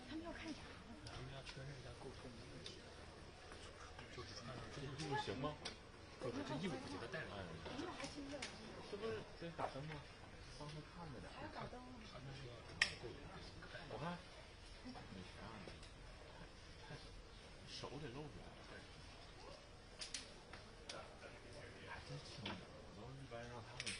他们要看啥？他们要确认一下沟通，就是看这衣服行吗？不是，这衣服不给他带来。这不是得打灯吗？帮他看着点。还要打灯吗？他们是要我看，你啥？手得露出来。还真轻点，我都一般让他们去。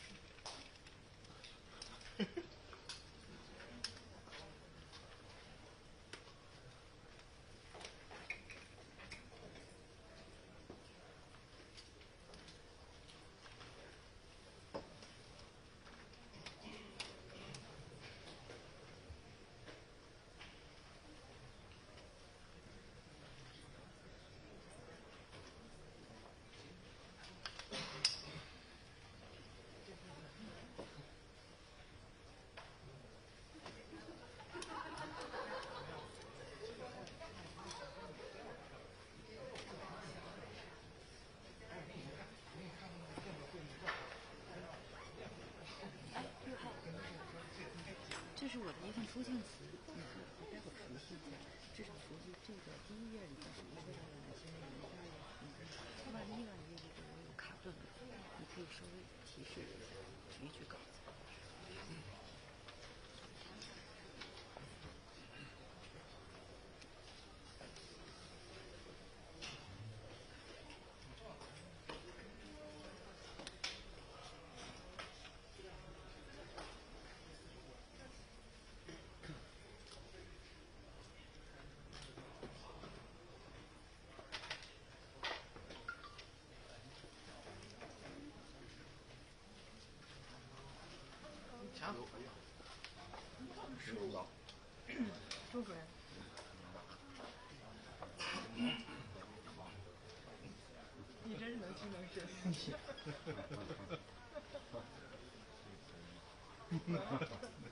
这是我的一份出境词，你可以待会儿熟悉一下，至少熟悉这个第一页里边是不会让我来先万一如果我有卡顿的，你可以稍微提示一下，举一举稿子。强，收到。周主任。你真是能屈能伸。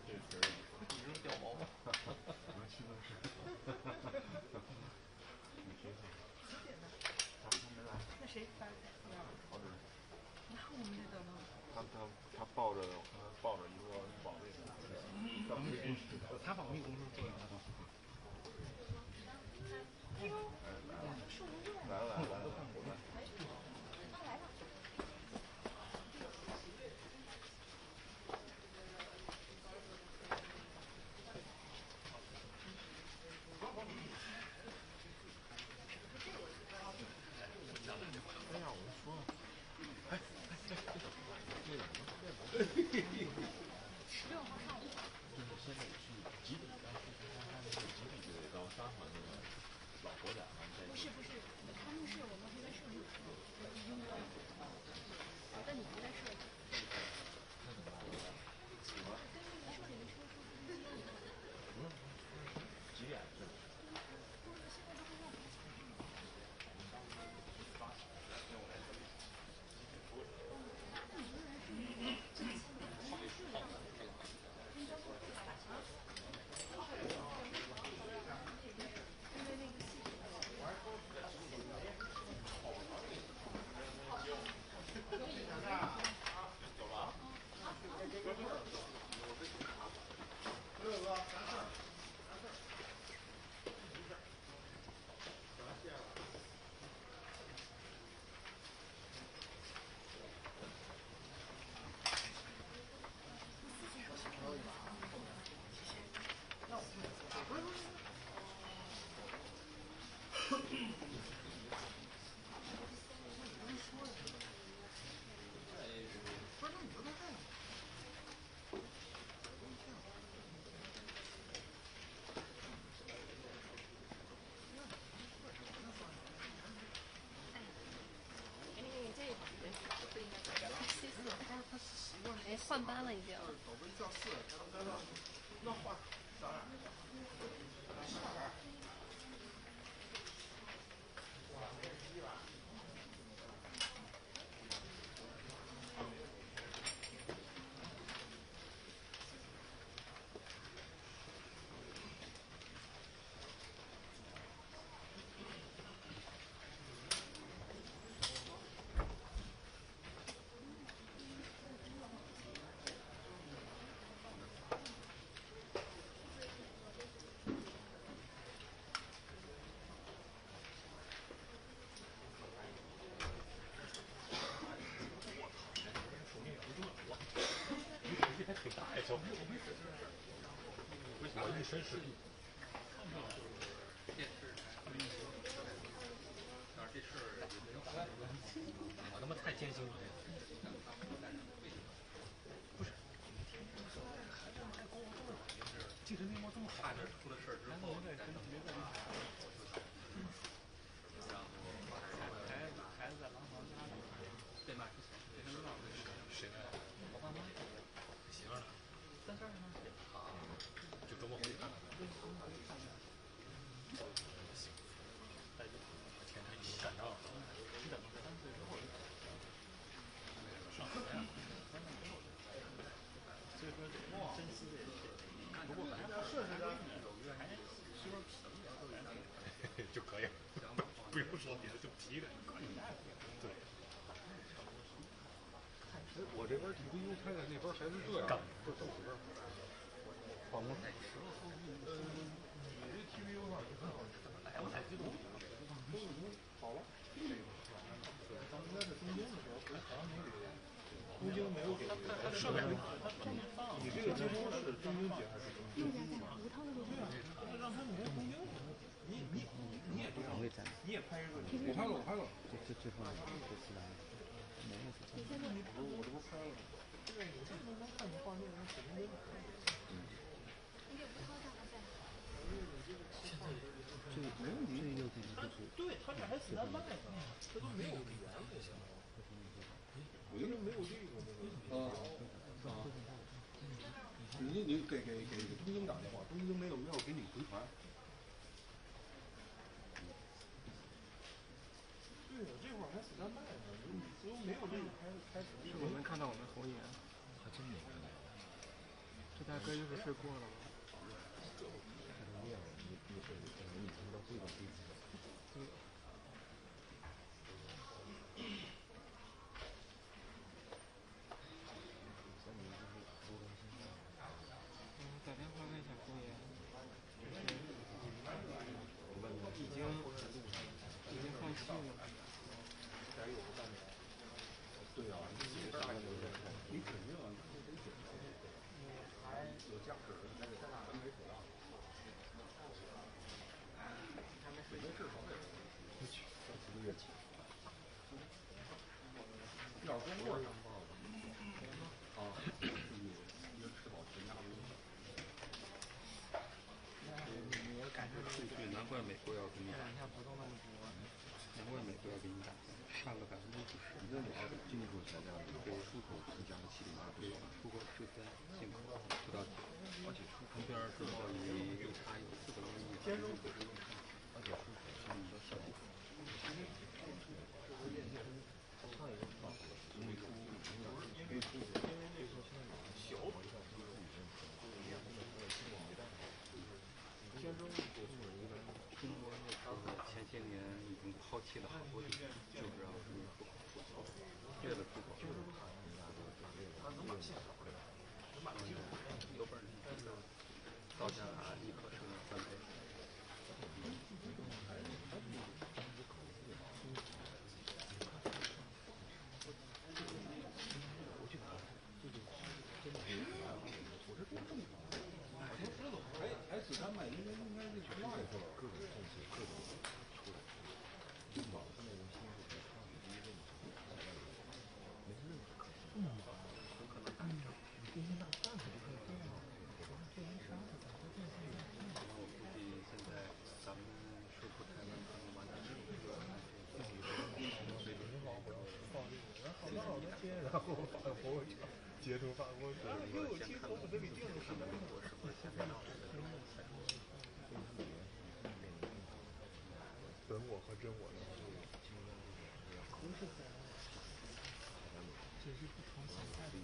这词儿，你这是掉毛吗？能屈能伸。你挺好。他没来。那谁发？曹主任。那我们得等到。他抱着一个保卫的。他保密工作做的很好。来了。哎呀，我就说，16号上午。就是现在去集体，但是他那个集体就得到3环那个老国展，完再。不是，他们是我们会在换班了已经。我一身是力。我他妈太艰辛了。不是，精神面貌这么好，出了事儿之后，孩子在廊坊家里被骂之前，被他们骂谁来？我爸妈。媳妇儿呢？在这儿呢。就周末回去看看。天天你干仗了，你怎么3岁之后上学呀？所以说珍惜这些，不过还要设置点还是不是皮就可以了，不用说别的，就皮感就可以了。对。我这边 TPU 开的那边还是这样，不怎么回事？办公室。你这 TPU 上很好，哎，我太激动了。好了。咱们应该是东京的时候，好像没给东京没有给。它设备你这个接收是东京接还是东京？让他们东京。你也这样，你也拍一个。我拍了，我拍了。这方面这其他的。我这不拍了。对，我这能看你画面能写东京。这个没问题，对他这还子弹卖呢，这都没有语言就行了。我因为没有这个你给东京打电话，东京没有要给你回传。对呀，这会儿还子弹卖呢，你都没有这个开始。是否能看到我们红眼？还真没看到。这大哥又是睡过了吗？打电话问一下红眼，已经放弃了。对啊，你肯定啊，你得准备，还有驾驶，还得咱没手让。准备至少得3、4个月起。要是光棍上报了，啊，一个吃饱全家不用。我感受数据难怪美国要给你打，一下不动那么多，难怪美国要给你打，差了50%。一个你要进口材料，给出口增加了7.8%，出口13%，进口不到9%，而且出口边制造业又差有400多亿，兼容可是而且出口是一个小部分。前些年已经抛弃了好多地，就是要出口，越的出口就是有本事造价立刻升3倍。还子弹卖应该是9月份各种政策各种出来，领导他那种心是比他们第一任没任何可能，很可能打仗。我估计现在咱们收复台湾可能完全是然后放回去，接携程法国水。我先看看美国是不是现在闹的赛车。本我和真我的话，这是不同形态的。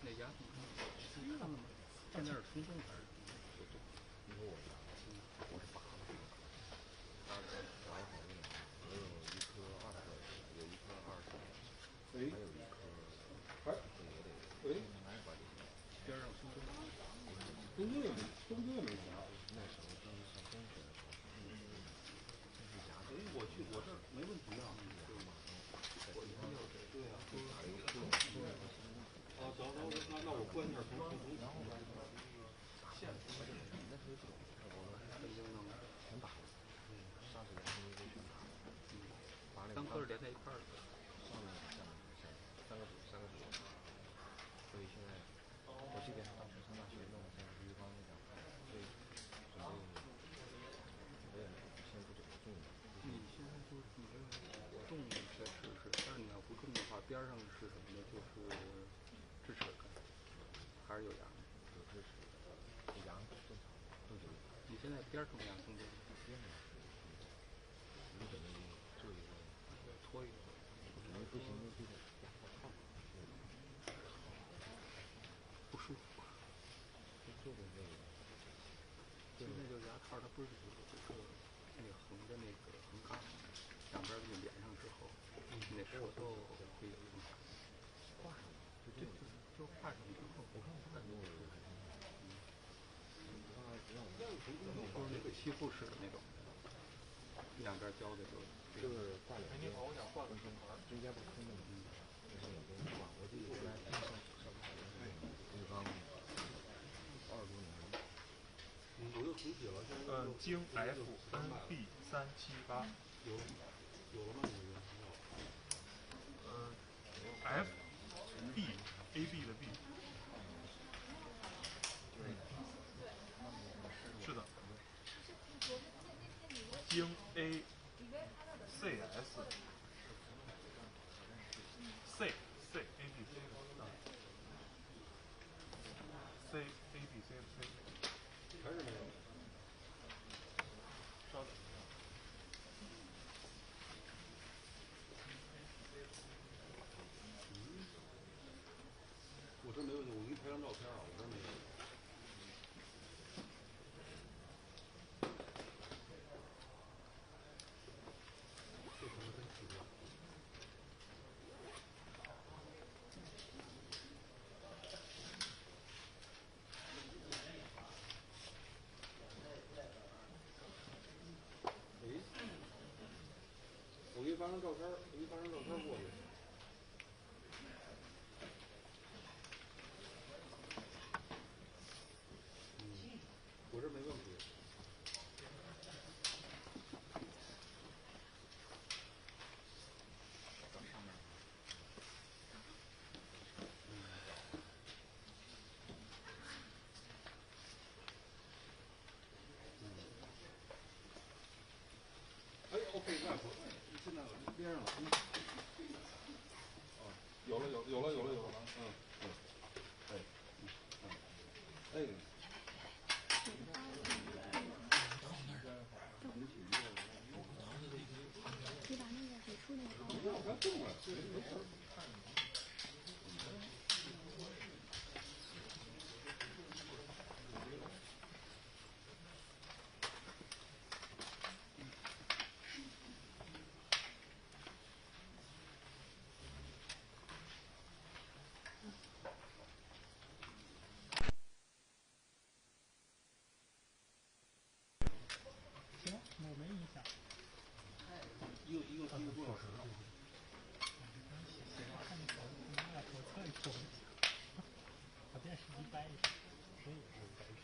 那丫头看了吗？现在是冲动还是？因为我是8个，然后我有一颗20个，有一颗20个，还有一颗，这也得边上冲动。东京也没啥。那时候上中学的时候，我去，我这没问题啊。我一定要这对啊，那我关一下从线。那时候就全打了，上次全把那3颗是连在一块儿的。上面3个组，所以现在我这边当时上大学弄的像鱼缸那样，所以准备先不怎么种的。你现在就是你这个种一些试试，但是你要不种的话，边上是什么呢？就是支持根，还是有芽？有支持，有芽正常，都有。你现在边种芽种不？边上你准备做一个拖一个。准备不行就这个芽套套，不舒服。就做的这个。现在就芽套它不是那个横的那个横杆，两边给你连上之后，你那舌头会有影响。挂上，就挂上之后，我看我还挺好。就是那个吸附式的那种，两边交的就是挂两边。你好，我想换个中间不空的吗？就是两边挂。我记得原来上鱼缸20多年了。我又重启了，现在京 FNB378。有了吗？FB AB 的 B。是的。京 ACS。C ABC 的 C ABC 的 C。还是没有。稍等。我这没问题，我给你拍张照片啊，我这没有。这可能真奇怪。我给你发张照片，过去。我这没问题。哎 ，OK， 外婆，现在边上了。有了，哎。你把那个给出那个。不要不要动了，这没事。行，我没影响。一个多小时了。看你手机拿来左侧一瞅，把电视机掰一下，这也是掰皮。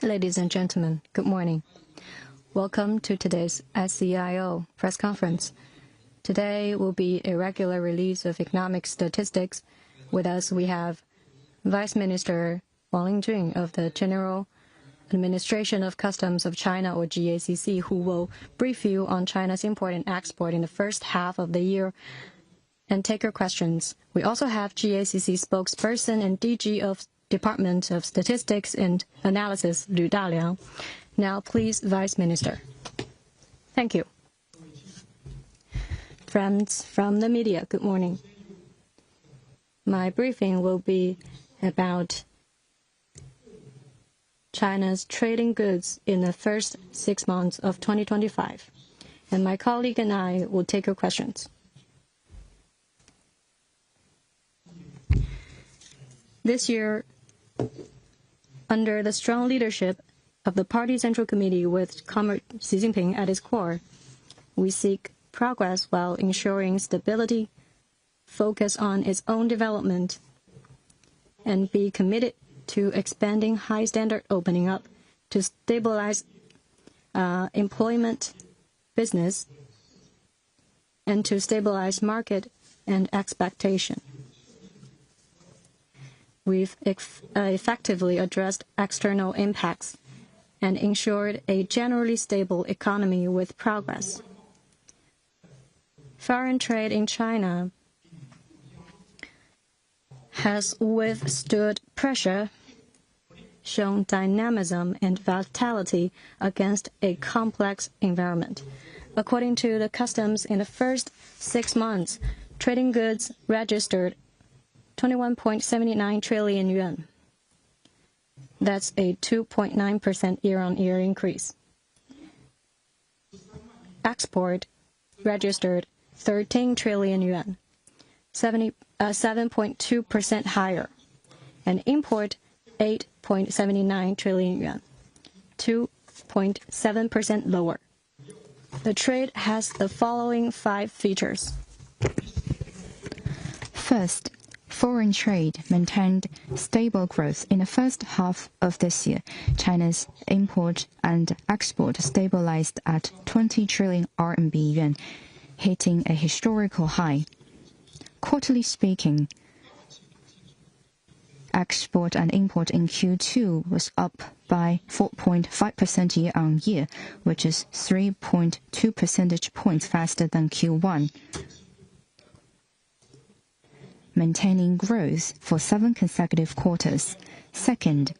Ladies and gentlemen, good morning. Welcome to today's SEIO press conference. Today will be a regular release of economic statistics. With us, we have Vice Minister Wang Lingiun of the General Administration of Customs of China, or GACC, who will brief you on China's import and export in the first half of the year and take your questions. We also have GACC spokesperson and DG of Department of Statistics and Analysis, Liu Daliang. Now, please, Vice Minister. Thank you. Friends from the media, good morning. My briefing will be about China's trading goods in the first 6 months of 2025. And my colleague and I will take your questions. This year, under the strong leadership of the Party Central Committee with Comrade Xi Jinping at its core, we seek progress while ensuring stability, focus on its own development, and be committed to expanding high-standard opening up to stabilize employment, business, and to stabilize market and expectation. We've effectively addressed external impacts and ensured a generally stable economy with progress. Foreign trade in China has withstood pressure, shown dynamism and vitality against a complex environment. According to the customs, in the first 6 months, trading goods registered 21.79 trillion yuan. That's a 2.9% year-on-year increase. Export registered 13 trillion yuan, 7.2% higher, and import 8.79 trillion yuan, 2.7% lower. The trade has the following 5 features. First, foreign trade maintained stable growth in the first half of this year. China's import and export stabilized at 20 trillion RMB yuan, hitting a historical high. Quarterly speaking, export and import in Q2 was up by 4.5% year-on-year, which is 3.2 percentage points faster than Q1, maintaining growth for 7 consecutive quarters. Second,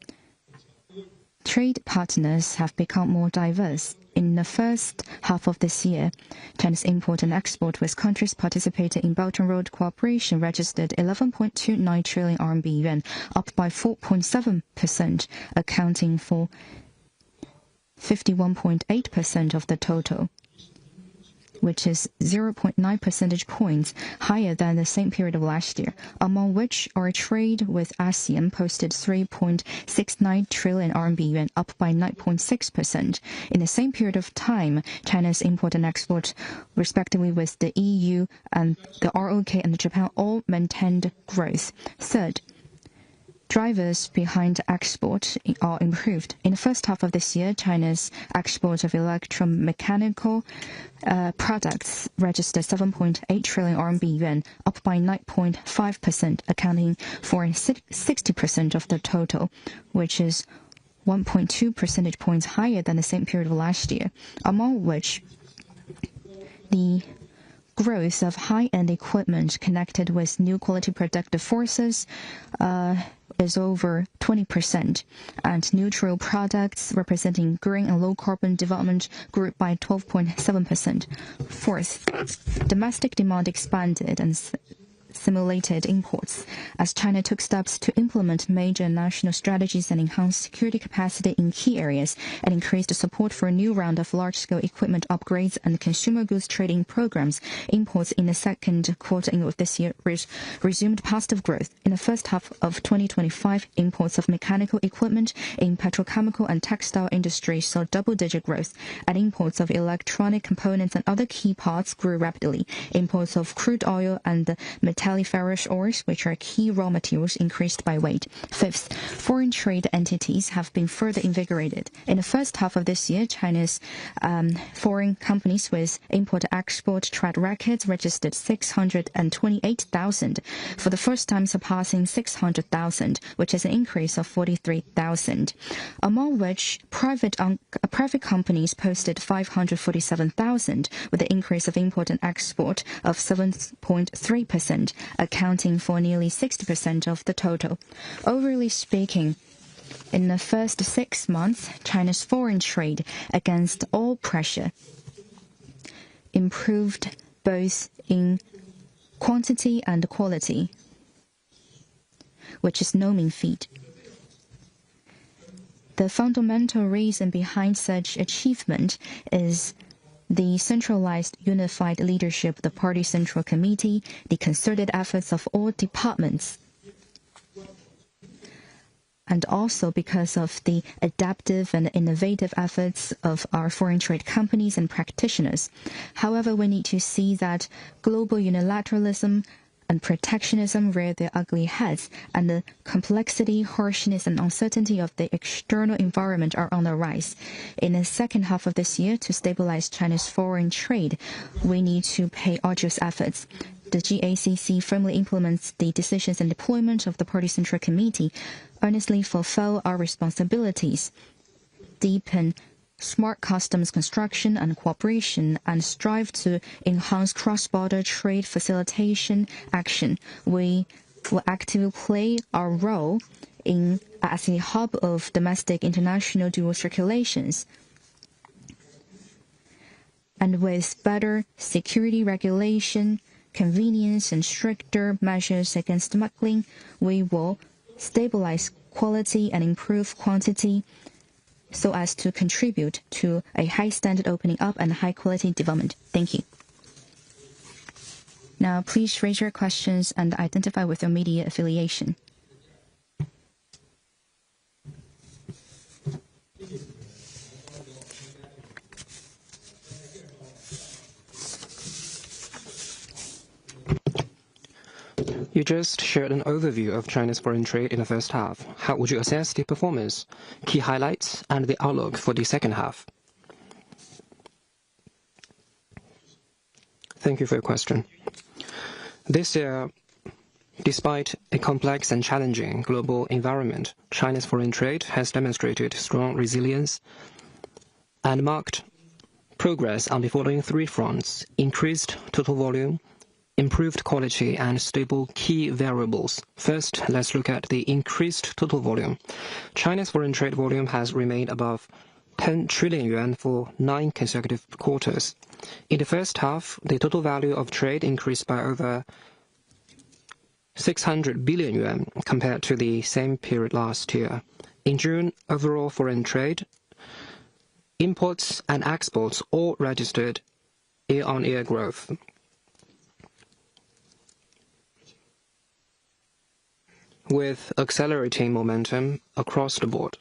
trade partners have become more diverse. In the first half of this year, China's import and export with countries participating in Belt and Road Cooperation registered 11.29 trillion RMB yuan, up by 4.7%, accounting for 51.8% of the total, which is 0.9 percentage points higher than the same period of last year, among which our trade with ASEAN posted 3.69 trillion RMB yuan, up by 9.6%. In the same period of time, China's import and export, respectively with the EU and the ROK and Japan, all maintained growth. Third, drivers behind export are improved. In the first half of this year, China's export of electromechanical products registered 7.8 trillion RMB yuan, up by 9.5%, accounting for 60% of the total, which is 1.2 percentage points higher than the same period of last year, among which the growth of high-end equipment connected with new quality productive forces is over 20%, and neutral products representing green and low-carbon development grew by 12.7%. Fourth, domestic demand expanded and stimulated imports as China took steps to implement major national strategies and enhance security capacity in key areas and increased support for a new round of large-scale equipment upgrades and consumer goods trading programs. Imports in the second quarter of this year resumed positive growth. In the first half of 2025, imports of mechanical equipment in petrochemical and textile industries saw double-digit growth, and imports of electronic components and other key parts grew rapidly. Imports of crude oil and metalliferous ores, which are key raw materials, increased by weight. Fifth, foreign trade entities have been further invigorated. In the first half of this year, China's foreign companies with import-export trade records registered 628,000, for the first time surpassing 600,000, which is an increase of 43,000, among which private companies posted 547,000, with an increase of import and export of 7.3%, accounting for nearly 60% of the total. Overall speaking, in the first 6 months, China's foreign trade, against all pressure, improved both in quantity and quality, which is no mean feat. The fundamental reason behind such achievement is the centralized, unified leadership of the Party Central Committee, the concerted efforts of all departments, and also because of the adaptive and innovative efforts of our foreign trade companies and practitioners. However, we need to see that global unilateralism and protectionism rear their ugly heads, and the complexity, harshness, and uncertainty of the external environment are on the rise. In the second half of this year, to stabilize China's foreign trade, we need to pay arduous efforts. The GACC firmly implements the decisions and deployment of the Party Central Committee, earnestly fulfill our responsibilities, deepen smart customs construction and cooperation, and strive to enhance cross-border trade facilitation action. We will actively play our role as a hub of domestic international dual circulations. And with better security regulation, convenience, and stricter measures against smuggling, we will stabilize quality and improve quantity, so as to contribute to a high-standard opening up and high-quality development. Thank you. Now, please raise your questions and identify with your media affiliation. You just shared an overview of China's foreign trade in the first half. How would you assess the performance, key highlights, and the outlook for the second half? Thank you for your question. This year, despite a complex and challenging global environment, China's foreign trade has demonstrated strong resilience and marked progress on the following 3 fronts: increased total volume, improved quality, and stable key variables. First, let's look at the increased total volume. China's foreign trade volume has remained above 10 trillion yuan for 9 consecutive quarters. In the first half, the total value of trade increased by over 600 billion yuan compared to the same period last year. In June, overall foreign trade, imports and exports all registered year-on-year growth. With accelerating momentum across the board.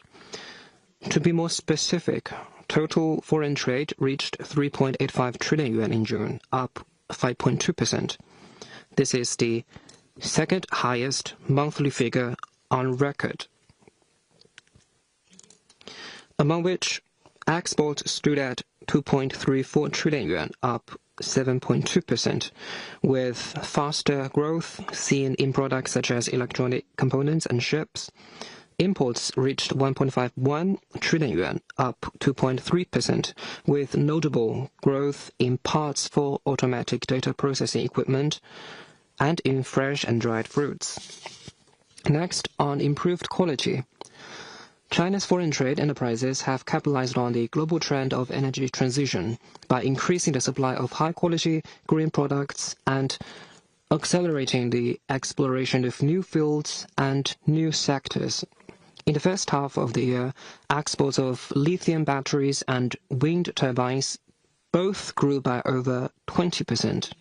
To be more specific, total foreign trade reached 3.85 trillion yuan in June, up 5.2%. This is the second highest monthly figure on record, among which exports stood at 2.34 trillion yuan, up 7.2%, with faster growth seen in products such as electronic components and ships. Imports reached 1.51 trillion yuan, up 2.3%, with notable growth in parts for automatic data processing equipment and in fresh and dried fruits. Next, on improved quality. China's foreign trade enterprises have capitalized on the global trend of energy transition by increasing the supply of high-quality green products and accelerating the exploration of new fields and new sectors. In the first half of the year, exports of lithium batteries and wind turbines both grew by over 20%.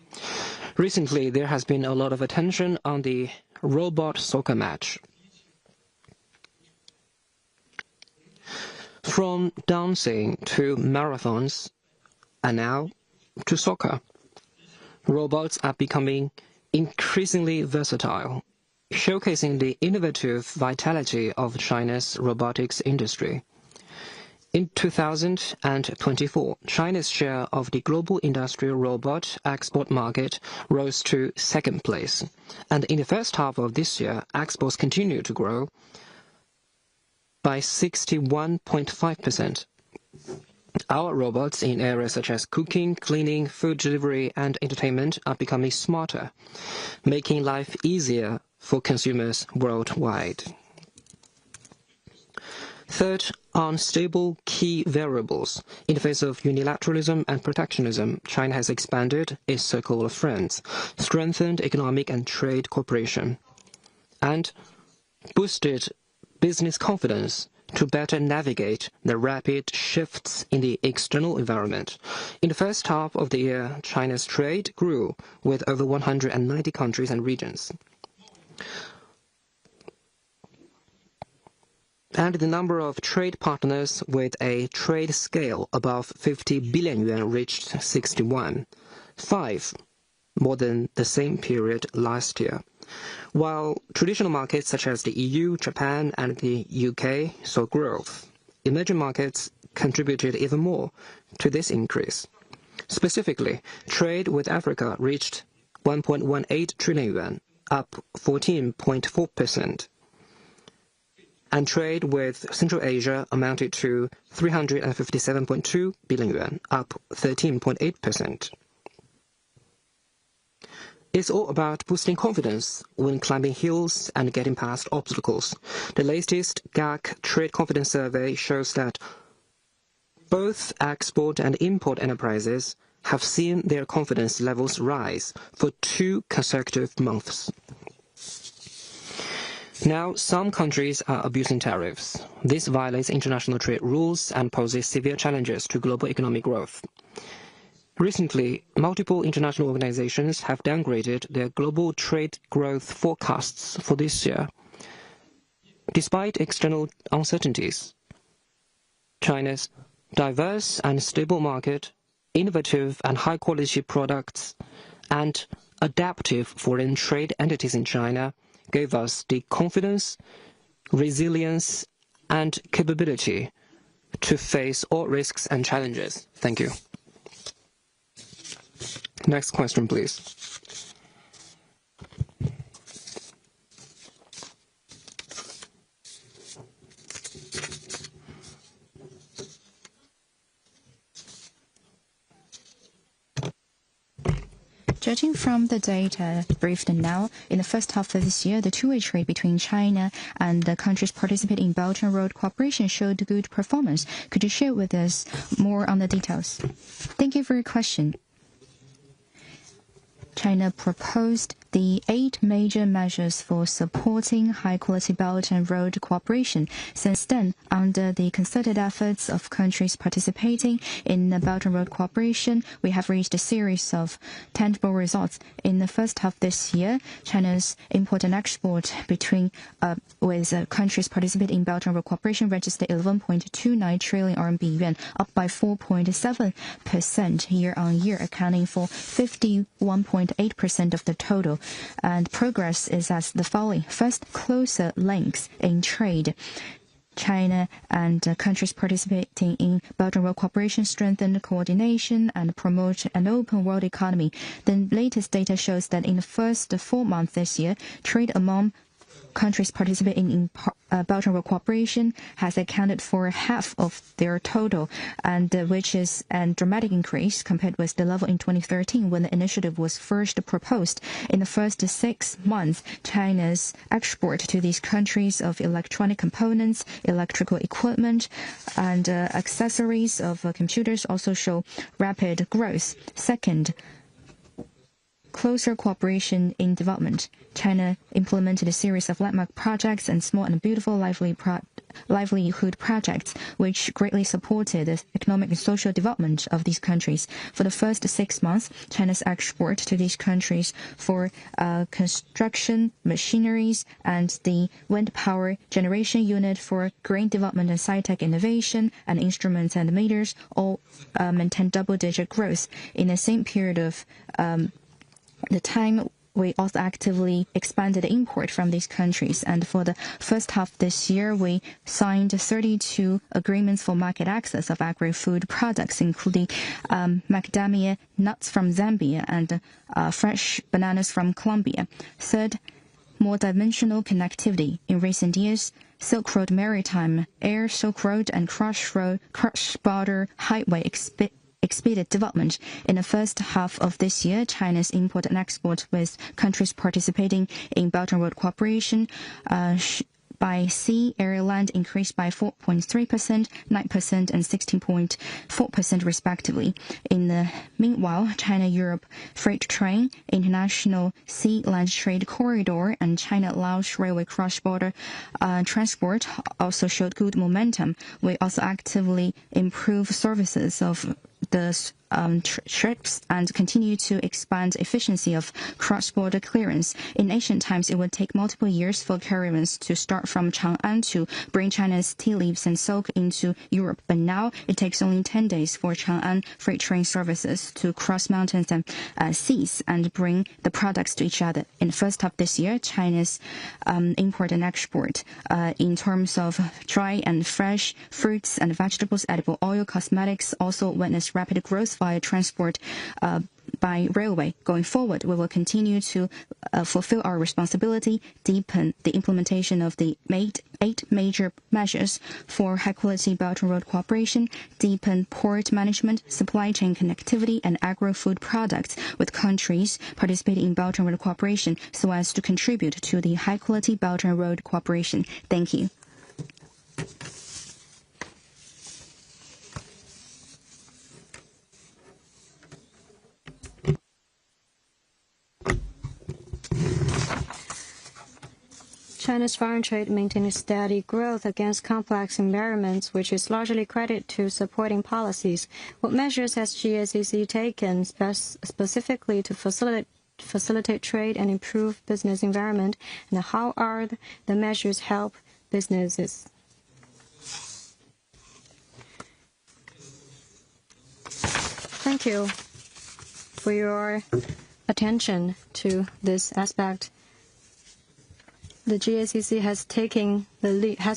Recently, there has been a lot of attention on the robot soccer match. From dancing to marathons, and now to soccer. Robots are becoming increasingly versatile, showcasing the innovative vitality of China's robotics industry. In 2024, China's share of the global industrial robot export market rose to second place, and in the first half of this year, exports continued to grow by 61.5%. Our robots in areas such as cooking, cleaning, food delivery, and entertainment are becoming smarter, making life easier for consumers worldwide. Third, unstable key variables. In the face of unilateralism and protectionism, China has expanded its circle of friends, strengthened economic and trade cooperation, and boosted business confidence to better navigate the rapid shifts in the external environment. In the first half of the year, China's trade grew with over 190 countries and regions, and the number of trade partners with a trade scale above 50 billion yuan reached 61, 5 more than the same period last year. While traditional markets such as the EU, Japan, and the UK saw growth, emerging markets contributed even more to this increase. Specifically, trade with Africa reached 1.18 trillion yuan, up 14.4%. And trade with Central Asia amounted to 357.2 billion yuan, up 13.8%. It's all about boosting confidence when climbing hills and getting past obstacles. The latest GAC Trade Confidence Survey shows that both export and import enterprises have seen their confidence levels rise for 2 consecutive months. Now, some countries are abusing tariffs. This violates international trade rules and poses severe challenges to global economic growth. Recently, multiple international organizations have downgraded their global trade growth forecasts for this year. Despite external uncertainties, China's diverse and stable market, innovative and high-quality products, and adaptive foreign trade entities in China gave us the confidence, resilience, and capability to face all risks and challenges. Thank you. Next question, please. Judging from the data briefed now, in the first half of this year, the two-way trade between China and the countries participating in Belt and Road Cooperation showed good performance. Could you share with us more on the details? Thank you for your question. China proposed the 8 major measures for supporting high-quality Belt and Road cooperation. Since then, under the concerted efforts of countries participating in the Belt and Road cooperation, we have reached a series of tangible results. In the first half this year, China's import and export with countries participating in Belt and Road cooperation registered 11.29 trillion RMB yuan, up by 4.7% year-on-year, accounting for 51.8% of the total. And progress is as the following. First, closer links in trade. China and countries participating in Belt and Road cooperation strengthen coordination and promote an open world economy. The latest data shows that in the first 4 months this year, trade among countries participating in Belt and Road cooperation has accounted for half of their total, and which is a dramatic increase compared with the level in 2013 when the initiative was first proposed. In the first 6 months, China's export to these countries of electronic components, electrical equipment, and accessories of computers also show rapid growth. Second, closer cooperation in development. China implemented a series of landmark projects and small and beautiful livelihood projects, which greatly supported the economic and social development of these countries. For the first 6 months, China's export to these countries for construction machineries and the wind power generation unit for green development and sci-tech innovation and instruments and meters all maintained double-digit growth. In the same period of the time we also actively expanded import from these countries. And for the first half this year, we signed 32 agreements for market access of agri-food products, including macadamia nuts from Zambia and fresh bananas from Colombia. Third, more dimensional connectivity. In recent years, Silk Road Maritime, Air Silk Road, and Cross-Border Highway expeded development. In the first half of this year, China's import and export with countries participating in Belt and Road Cooperation by sea, air, land increased by 4.3%, 9%, and 16.4% respectively. In the meanwhile, China-Europe freight train, international sea-land trade corridor, and China-Laos railway cross-border transport also showed good momentum. We also actively improve services of the trips and continue to expand efficiency of cross-border clearance. In ancient times, it would take multiple years for caravans to start from Chang'an to bring China's tea leaves and silk into Europe. But now it takes only 10 days for Chang'an freight train services to cross mountains and seas and bring the products to each other. In the first half this year, China's import and export in terms of dry and fresh fruits and vegetables, edible oil, cosmetics also witnessed rapid growth via transport by railway. Going forward, we will continue to fulfill our responsibility, deepen the implementation of the 8 major measures for high-quality Belt and Road Cooperation, deepen port management, supply chain connectivity, and agro-food products with countries participating in Belt and Road Cooperation so as to contribute to the high-quality Belt and Road Cooperation. Thank you. China's foreign trade maintained steady growth against complex environments, which is largely credited to supporting policies. What measures has GACC taken specifically to facilitate trade and improve business environment, and how are the measures help businesses? Thank you for your attention to this aspect. The GACC has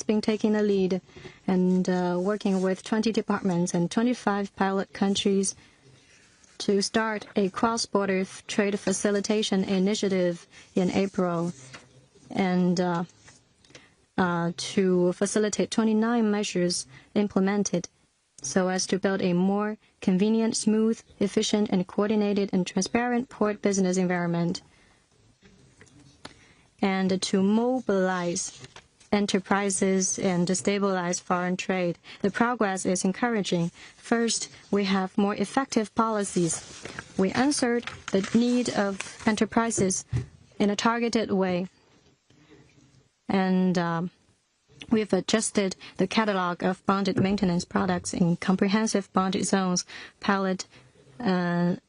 been taking the lead and working with 20 departments and 25 pilot countries to start a cross-border trade facilitation initiative in April, and to facilitate 29 measures implemented so as to build a more convenient, smooth, efficient, and coordinated and transparent port business environment, and to mobilize enterprises and stabilize foreign trade. The progress is encouraging. First, we have more effective policies. We answered the need of enterprises in a targeted way, and we've adjusted the catalog of bonded maintenance products in comprehensive bonded zones, pilot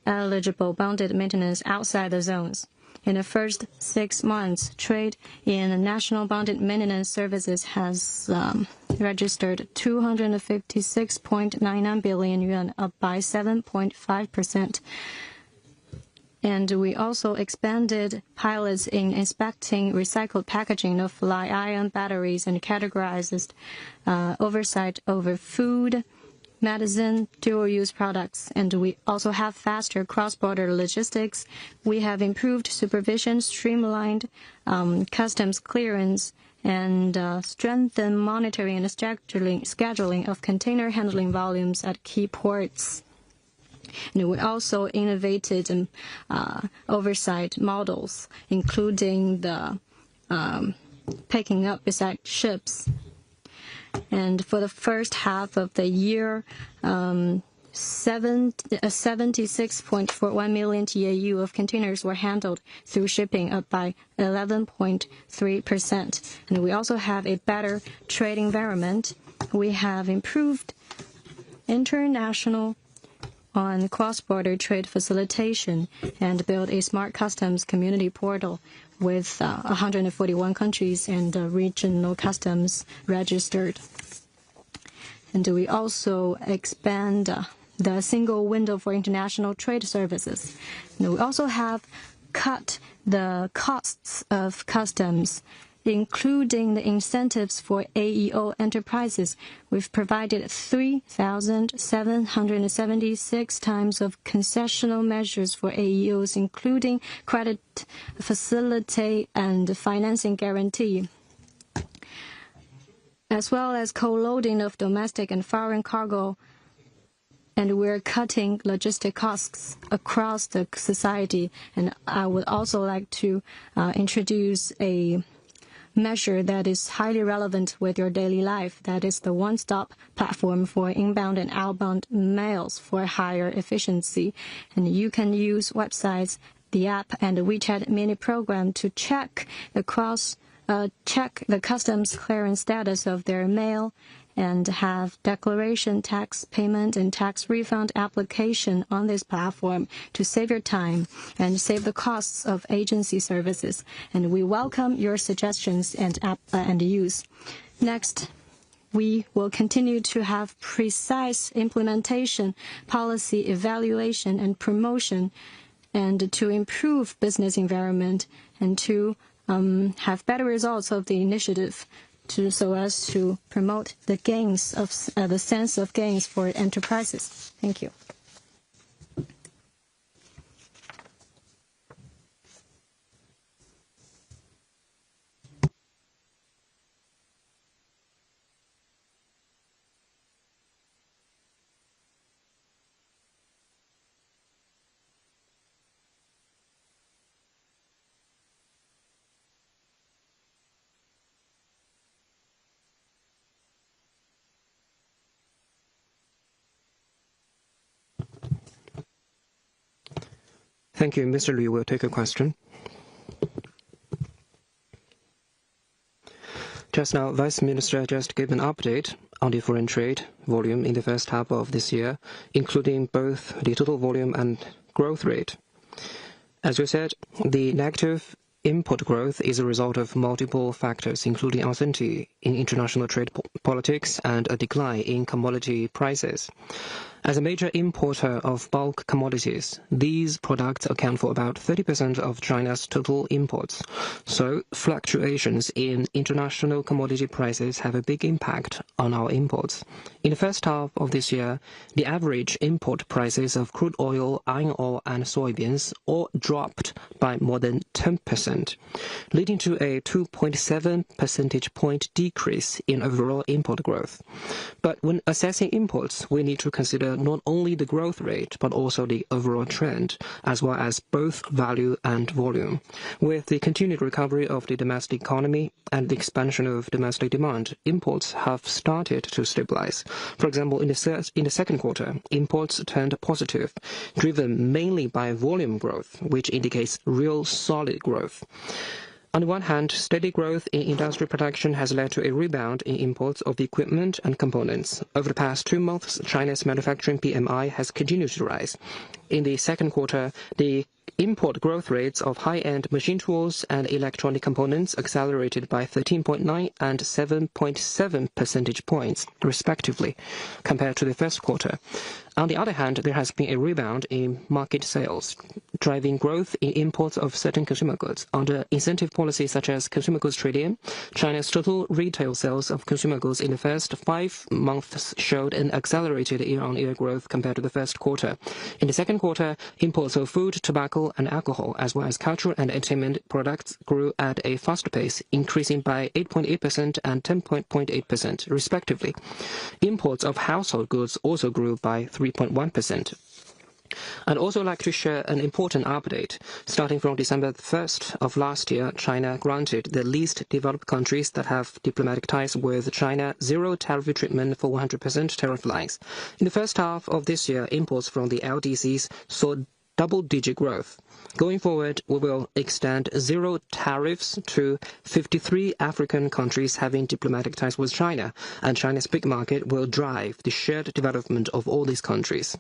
eligible bonded maintenance outside the zones. In the first 6 months, trade in national bonded maintenance services has registered 256.99 billion yuan, up by 7.5%. And we also expanded pilots in inspecting recycled packaging of Li-ion batteries and categorized oversight over food, medicine, dual-use products, and we also have faster cross-border logistics. We have improved supervision, streamlined customs clearance, and strengthened monitoring and scheduling of container handling volumes at key ports. And we also innovated oversight models, including the picking up beside ships. And for the first half of the year, 76.41 million TAU of containers were handled through shipping, up by 11.3%. And we also have a better trade environment. We have improved international on cross-border trade facilitation and built a smart customs community portal with 141 countries and regional customs registered. And we also expand the single window for international trade services. And we also have cut the costs of customs, including the incentives for AEO enterprises. We've provided 3,776 times of concessional measures for AEOs, including credit facility and financing guarantee, as well as co-loading of domestic and foreign cargo. And we're cutting logistic costs across the society. And I would also like to introduce a measure that is highly relevant with your daily life. That is the one-stop platform for inbound and outbound mails for higher efficiency. And you can use websites, the app, and the WeChat mini program to check the customs clearance status of their mail and have declaration, tax payment, and tax refund application on this platform to save your time and save the costs of agency services. And we welcome your suggestions and use. Next, we will continue to have precise implementation, policy evaluation, and promotion, and to improve business environment and to have better results of the initiative, so as to promote the gains of the sense of gains for enterprises. Thank you. Thank you. Mr. Liu will take a question. Just now, Vice Minister just gave an update on the foreign trade volume in the first half of this year, including both the total volume and growth rate. As you said, the negative import growth is a result of multiple factors, including uncertainty in international trade politics and a decline in commodity prices. As a major importer of bulk commodities, these products account for about 30% of China's total imports. So fluctuations in international commodity prices have a big impact on our imports. In the first half of this year, the average import prices of crude oil, iron ore, and soybeans all dropped by more than 10%, leading to a 2.7 percentage point decrease in overall import growth. But when assessing imports, we need to consider not only the growth rate, but also the overall trend, as well as both value and volume. With the continued recovery of the domestic economy and the expansion of domestic demand, imports have started to stabilize. For example, in the second quarter, imports turned positive, driven mainly by volume growth, which indicates real solid growth. On the one hand, steady growth in industrial production has led to a rebound in imports of equipment and components. Over the past 2 months, China's manufacturing PMI has continued to rise. In the second quarter, the import growth rates of high-end machine tools and electronic components accelerated by 13.9 and 7.7 percentage points, respectively, compared to the first quarter. On the other hand, there has been a rebound in market sales, driving growth in imports of certain consumer goods. Under incentive policies such as Consumer Goods Trade-in, China's total retail sales of consumer goods in the first 5 months showed an accelerated year-on-year growth compared to the first quarter. In the second quarter, imports of food, tobacco, and alcohol, as well as cultural and entertainment products, grew at a faster pace, increasing by 8.8% and 10.8%, respectively. Imports of household goods also grew by 3.1%. I'd also like to share an important update. Starting from December 1st of last year, China granted the least developed countries that have diplomatic ties with China zero tariff treatment for 100% tariff lines. In the first half of this year, imports from the LDCs saw double-digit growth. Going forward, we will extend zero tariffs to 53 African countries having diplomatic ties with China, and China's big market will drive the shared development of all these countries.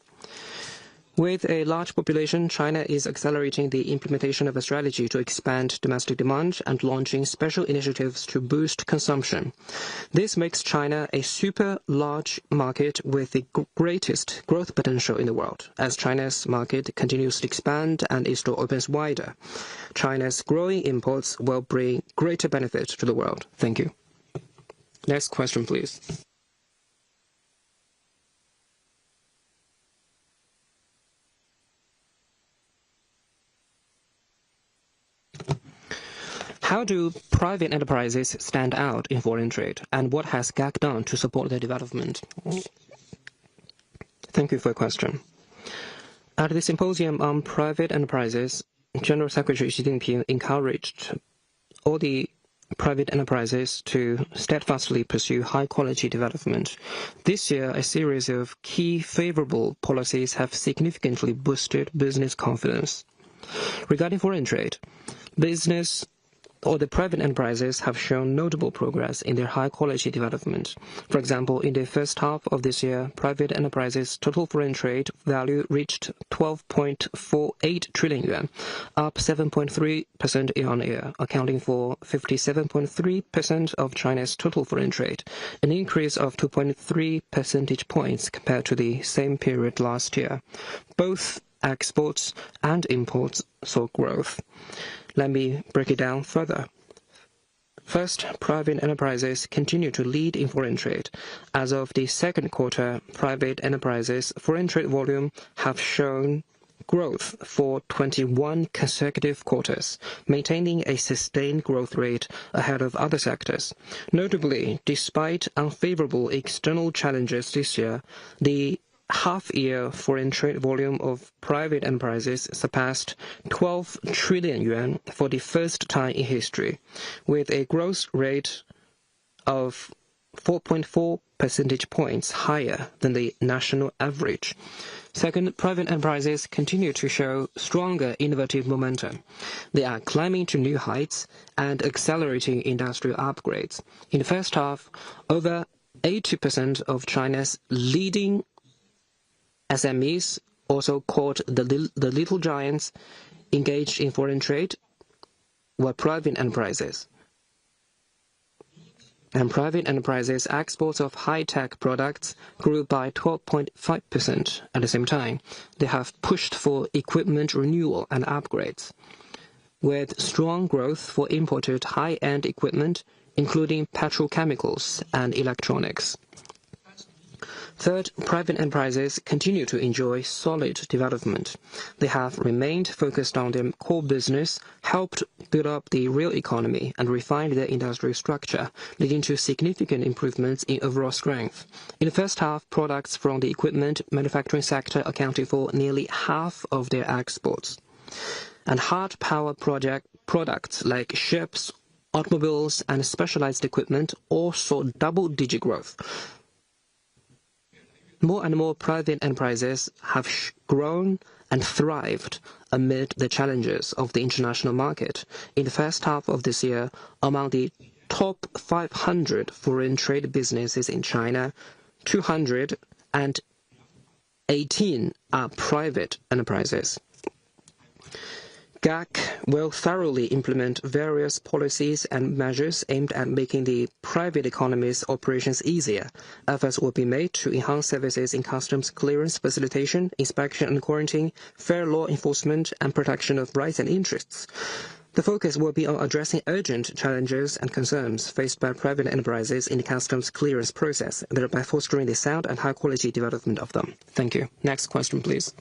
With a large population, China is accelerating the implementation of a strategy to expand domestic demand and launching special initiatives to boost consumption. This makes China a super large market with the greatest growth potential in the world. As China's market continues to expand and its door opens wider, China's growing imports will bring greater benefit to the world. Thank you. Next question, please. How do private enterprises stand out in foreign trade, and what has GAC done to support their development? Thank you for your question. At the symposium on private enterprises, General Secretary Xi Jinping encouraged all the private enterprises to steadfastly pursue high-quality development. This year, a series of key favorable policies have significantly boosted business confidence. Regarding foreign trade, the private enterprises have shown notable progress in their high-quality development. For example, in the first half of this year, private enterprises' total foreign trade value reached 12.48 trillion yuan, up 7.3% year-on-year, accounting for 57.3% of China's total foreign trade, an increase of 2.3 percentage points compared to the same period last year. Both exports and imports saw growth. Let me break it down further. First, private enterprises continue to lead in foreign trade. As of the second quarter, private enterprises' foreign trade volume have shown growth for 21 consecutive quarters, maintaining a sustained growth rate ahead of other sectors. Notably, despite unfavorable external challenges this year, the half-year foreign trade volume of private enterprises surpassed 12 trillion yuan for the first time in history, with a growth rate of 4.4 percentage points higher than the national average. Second, private enterprises continue to show stronger innovative momentum. They are climbing to new heights and accelerating industrial upgrades. In the first half, over 80% of China's leading SMEs, also called the little giants, engaged in foreign trade, were private enterprises. And private enterprises' exports of high-tech products grew by 12.5%. At the same time, they have pushed for equipment renewal and upgrades, with strong growth for imported high-end equipment, including petrochemicals and electronics. Third, private enterprises continue to enjoy solid development. They have remained focused on their core business, helped build up the real economy, and refined their industrial structure, leading to significant improvements in overall strength. In the first half, products from the equipment manufacturing sector accounted for nearly half of their exports. And hard power products like ships, automobiles, and specialized equipment all saw double-digit growth. More and more private enterprises have grown and thrived amid the challenges of the international market. In the first half of this year, among the top 500 foreign trade businesses in China, 218 are private enterprises. GAC will thoroughly implement various policies and measures aimed at making the private economy's operations easier. Efforts will be made to enhance services in customs clearance facilitation, inspection and quarantine, fair law enforcement, and protection of rights and interests. The focus will be on addressing urgent challenges and concerns faced by private enterprises in the customs clearance process, thereby fostering the sound and high-quality development of them. Thank you. Next question, please.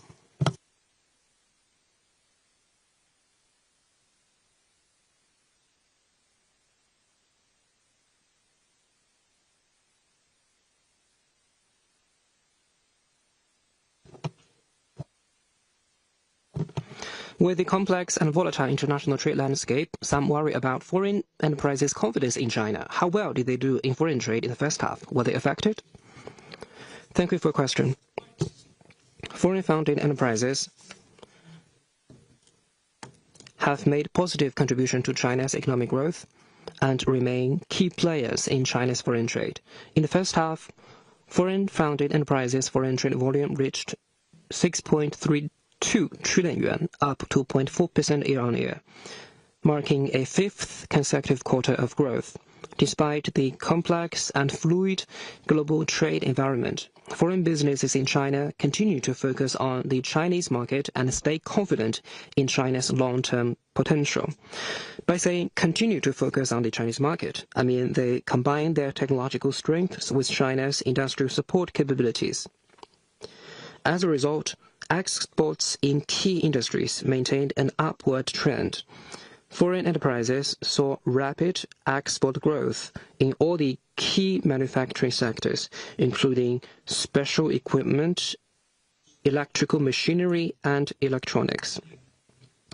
With the complex and volatile international trade landscape, some worry about foreign enterprises' confidence in China. How well did they do in foreign trade in the first half? Were they affected? Thank you for your question. Foreign-founded enterprises have made positive contribution to China's economic growth and remain key players in China's foreign trade. In the first half, foreign-founded enterprises' foreign trade volume reached 6.32 trillion yuan, up 2.4% year-on-year, marking a fifth consecutive quarter of growth. Despite the complex and fluid global trade environment, foreign businesses in China continue to focus on the Chinese market and stay confident in China's long-term potential. By saying continue to focus on the Chinese market, I mean they combine their technological strengths with China's industrial support capabilities. As a result, exports in key industries maintained an upward trend. Foreign enterprises saw rapid export growth in all the key manufacturing sectors, including special equipment, electrical machinery, and electronics.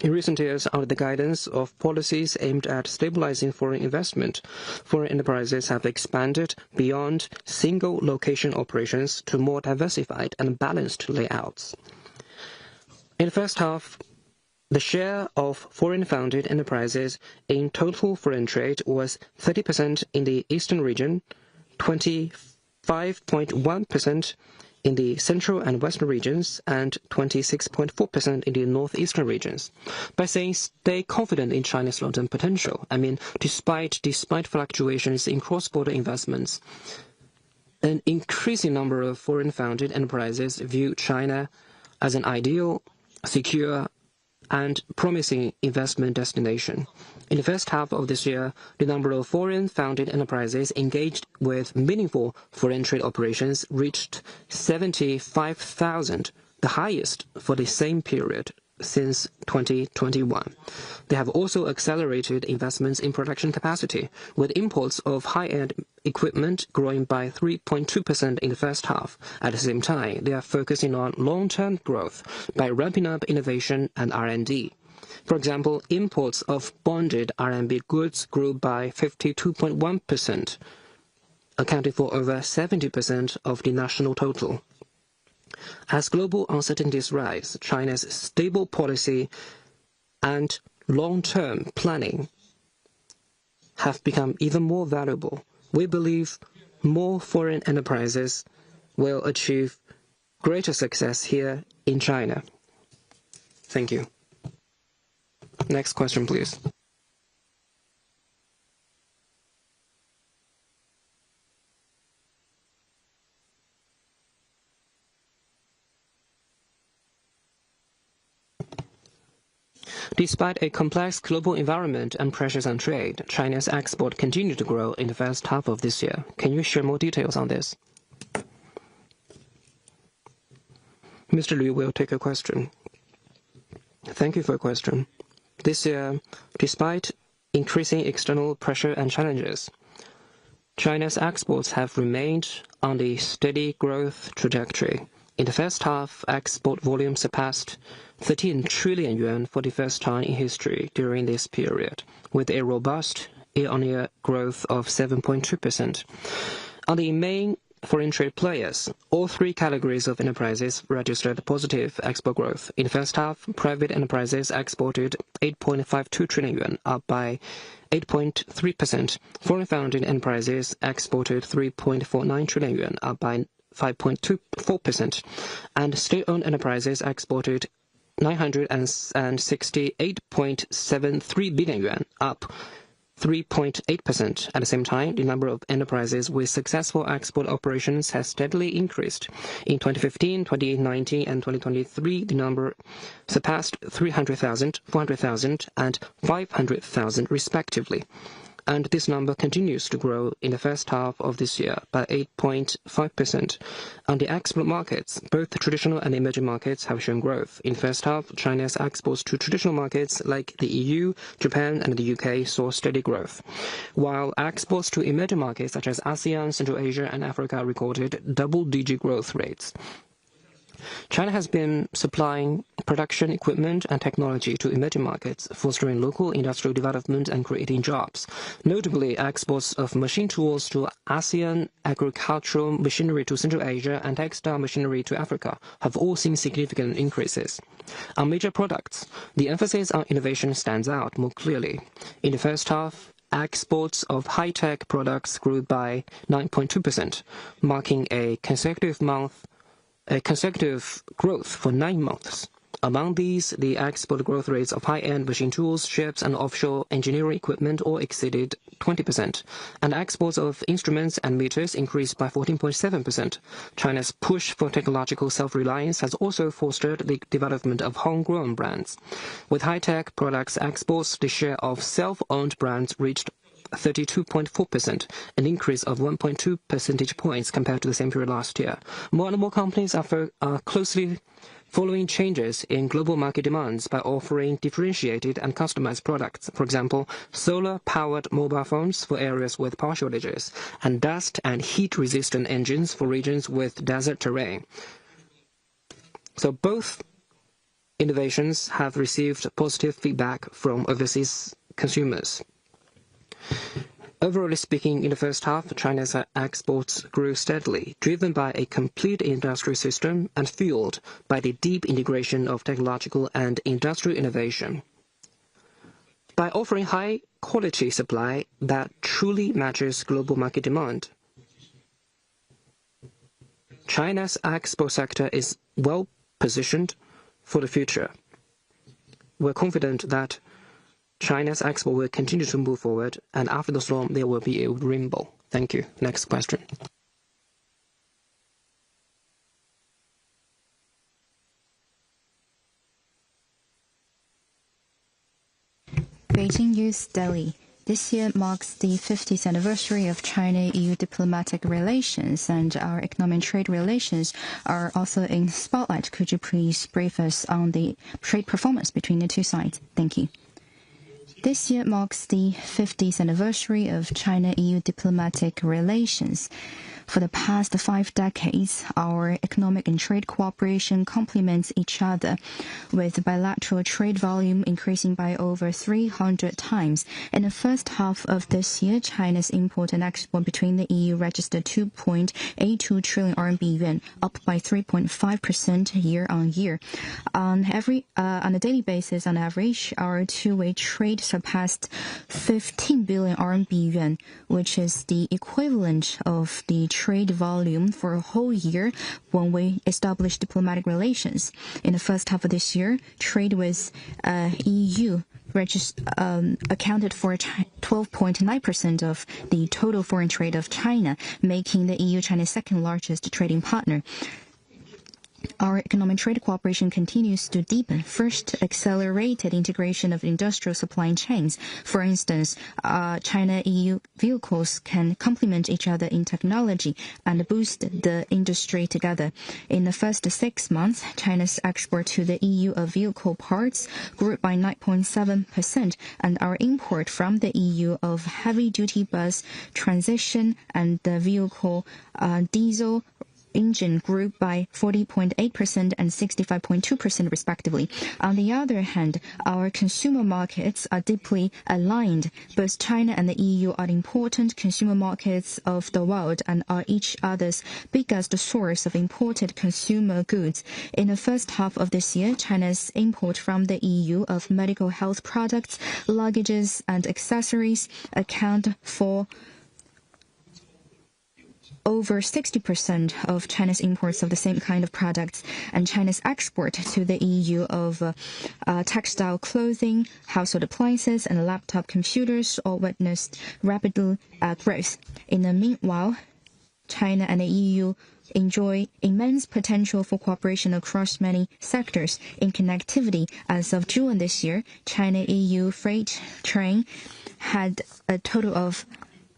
In recent years, under the guidance of policies aimed at stabilizing foreign investment, foreign enterprises have expanded beyond single-location operations to more diversified and balanced layouts. In the first half, the share of foreign-founded enterprises in total foreign trade was 30% in the eastern region, 25.1% in the central and western regions, and 26.4% in the northeastern regions. By saying stay confident in China's long-term potential, I mean despite fluctuations in cross-border investments, an increasing number of foreign-founded enterprises view China as an ideal, secure, and promising investment destination. In the first half of this year, the number of foreign-founded enterprises engaged with meaningful foreign trade operations reached 75,000, the highest for the same period since 2021. They have also accelerated investments in production capacity, with imports of high-end equipment growing by 3.2% in the first half. At the same time, they are focusing on long-term growth by ramping up innovation and R&D. For example, imports of bonded RMB goods grew by 52.1%, accounting for over 70% of the national total. As global uncertainties rise, China's stable policy and long-term planning have become even more valuable. We believe more foreign enterprises will achieve greater success here in China. Thank you. Next question, please. Despite a complex global environment and pressures on trade, China's export continued to grow in the first half of this year. Can you share more details on this? Mr. Liu will take a question. Thank you for your question. This year, despite increasing external pressure and challenges, China's exports have remained on the steady growth trajectory. In the first half, export volume surpassed 13 trillion yuan for the first time in history during this period, with a robust year-on-year growth of 7.2%. On the main foreign trade players, all three categories of enterprises registered positive export growth. In the first half, private enterprises exported 8.52 trillion yuan, up by 8.3%. Foreign-founded enterprises exported 3.49 trillion yuan, up by 5.24%, and state-owned enterprises exported 968.73 billion yuan, up 3.8%. At the same time, the number of enterprises with successful export operations has steadily increased. In 2015, 2019, and 2023, the number surpassed 300,000, 400,000, and 500,000 respectively. And this number continues to grow in the first half of this year by 8.5%. On the export markets, both traditional and emerging markets have shown growth. In the first half, China's exports to traditional markets like the EU, Japan, and the UK saw steady growth, while exports to emerging markets such as ASEAN, Central Asia, and Africa recorded double-digit growth rates. China has been supplying production equipment and technology to emerging markets, fostering local industrial development and creating jobs. Notably, exports of machine tools to ASEAN, agricultural machinery to Central Asia, and textile machinery to Africa have all seen significant increases. On major products, the emphasis on innovation stands out more clearly. In the first half, exports of high-tech products grew by 9.2%, marking a consecutive month a consecutive growth for 9 months. Among these, the export growth rates of high-end machine tools, ships, and offshore engineering equipment all exceeded 20%, and exports of instruments and meters increased by 14.7%. China's push for technological self-reliance has also fostered the development of homegrown brands. With high-tech products exports, the share of self-owned brands reached 32.4%, an increase of 1.2 percentage points compared to the same period last year. More and more companies are closely following changes in global market demands by offering differentiated and customized products. For example, solar-powered mobile phones for areas with power shortages, and dust and heat-resistant engines for regions with desert terrain. So both innovations have received positive feedback from overseas consumers. Overall speaking, in the first half, China's exports grew steadily, driven by a complete industrial system and fueled by the deep integration of technological and industrial innovation. By offering high-quality supply that truly matches global market demand, China's export sector is well positioned for the future. We're confident that China's export will continue to move forward, and after the storm, there will be a rainbow. Thank you. Next question. Beijing Youth Daily. This year marks the 50th anniversary of China-EU diplomatic relations, and our economic and trade relations are also in spotlight. Could you please brief us on the trade performance between the two sides? Thank you. This year marks the 50th anniversary of China-EU diplomatic relations. For the past 5 decades, our economic and trade cooperation complements each other, with bilateral trade volume increasing by over 300 times. In the first half of this year, China's import and export between the EU registered 2.82 trillion RMB yuan, up by 3.5% year-on-year. On a daily basis, on average, our two-way trade surpassed 15 billion RMB yuan, which is the equivalent of the trade volume for a whole year when we established diplomatic relations. In the first half of this year, trade with EU accounted for 12.9% of the total foreign trade of China, making the EU China's second largest trading partner. Our economic trade cooperation continues to deepen. First, accelerated integration of industrial supply chains. For instance, China-EU vehicles can complement each other in technology and boost the industry together. In the first 6 months, China's export to the EU of vehicle parts grew by 9.7%, and our import from the EU of heavy-duty bus, transition, and the vehicle diesel engine grew by 40.8% and 65.2% respectively. On the other hand, our consumer markets are deeply aligned. Both China and the EU are important consumer markets of the world and are each other's biggest source of imported consumer goods. In the first half of this year, China's import from the EU of medical health products, luggages, and accessories account for over 60% of China's imports of the same kind of products, and China's export to the EU of textile clothing, household appliances, and laptop computers all witnessed rapid growth. In the meanwhile, China and the EU enjoy immense potential for cooperation across many sectors. In connectivity, as of June this year, China-EU freight train had a total of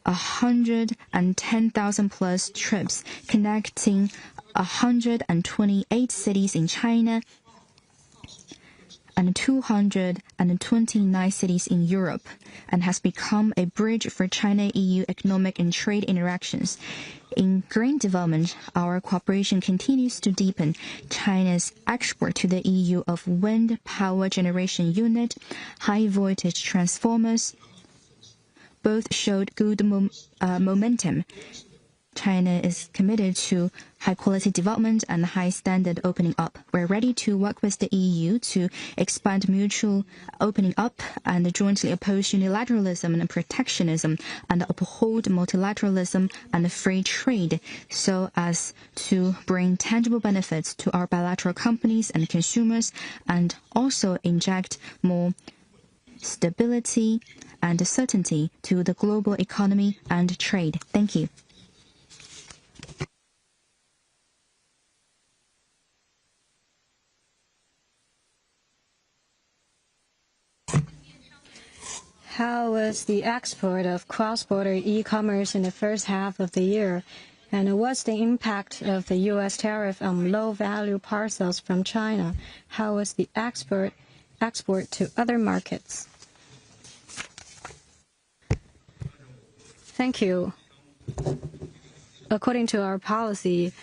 110,000 plus trips connecting 128 cities in China and 229 cities in Europe, and has become a bridge for China-EU economic and trade interactions. In green development, our cooperation continues to deepen. China's export to the EU of wind power generation unit, high voltage transformers, both showed good momentum. China is committed to high-quality development and high-standard opening up. We're ready to work with the EU to expand mutual opening up and jointly oppose unilateralism and protectionism and uphold multilateralism and free trade so as to bring tangible benefits to our bilateral companies and consumers and also inject more stability and certainty to the global economy and trade. Thank you. How was the export of cross-border e-commerce in the first half of the year? And what's the impact of the U.S. tariff on low-value parcels from China? How was the export to other markets? Thank you. According to our policy,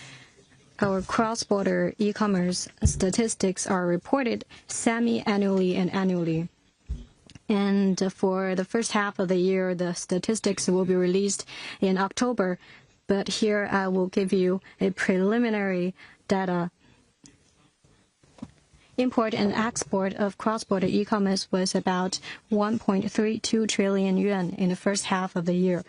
our cross-border e-commerce statistics are reported semi-annually and annually. And for the first half of the year, the statistics will be released in October. But here I will give you a preliminary data. Import and export of cross-border e-commerce was about 1.32 trillion yuan in the first half of the year,